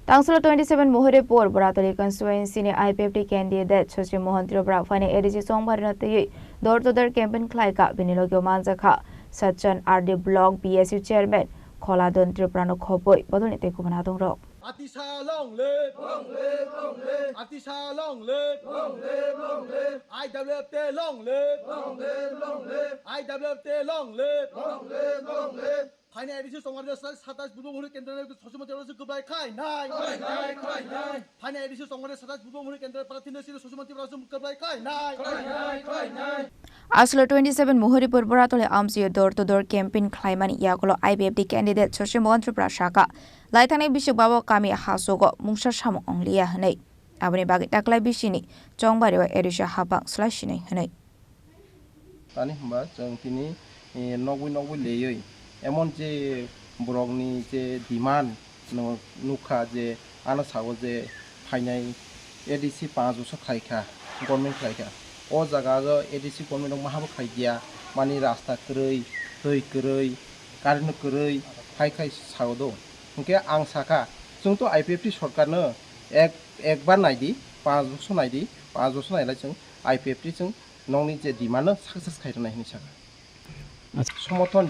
Tangsula 27 Mohore Por Bratoli constituency ne IPFT candidate Chochi Mohan Tripura fane ADC Songbar Nati door to door campaign Klaika Binilogyo Manzaka Sachan RD Block BSU chairman Kholadon Tripura no Khopoi Bodoni Tekumanadong Rock. Atisha long live, Atisha long live, IWFT long live, IWFT long live. Final edition Songwar Satas Budu Kendra Sosumati Kubai Kai Nine. Final edition Songwar Satas Budu Kendra Patina Sosumati Kubai Kai Nine. Aslo 27 Mohori Por Bratoli Amsi door to door campaign Klaiman Yakolo IPFT candidate Chochi Mohan Tripura Shaka Laitane Bishop Babo Kami Hasogo Mungsha Sham Onglia Hane Abani Bagi Taklai Bishini Chongbario Edisha Habang Slashine Hane Tani Hamba Chong Tini Nogwi Lay এমন যে ব্রগনি যে demand নুখা যে আনা sago যে ফাইনাই ADC 5 বছর খাইখা government খাইখা ও জায়গা ADC government মাহাবো খাই গিয়া মানে রাস্তা কरै दै কरै কারেন্ট কरै খাই সাগো দো ওকে আং সাকা जों তো আইপিএফটি সরকারनो একবার নাইদি 5 বছর নাইদি 5 বছর নাইলা जों আইপিএফটি जों নংনি যে ডিমান্ড সাকসেস খাইতনাই হিনি সাকা সমর্থন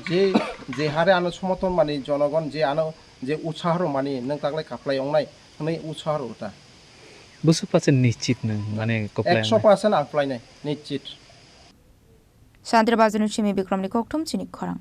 যে হারে আনো সমর্থন মানে জনগণ যে আনো যে উৎসাহ মানে নং তাকলাই কাপলাই অংনাই नै উৎসাহ ওটা 100% নিশ্চিত না মানে 100% আপ্লাইনাই নিশ্চিত Sandra Bazanu Chimi Bikramni Koktum Chinik Khorang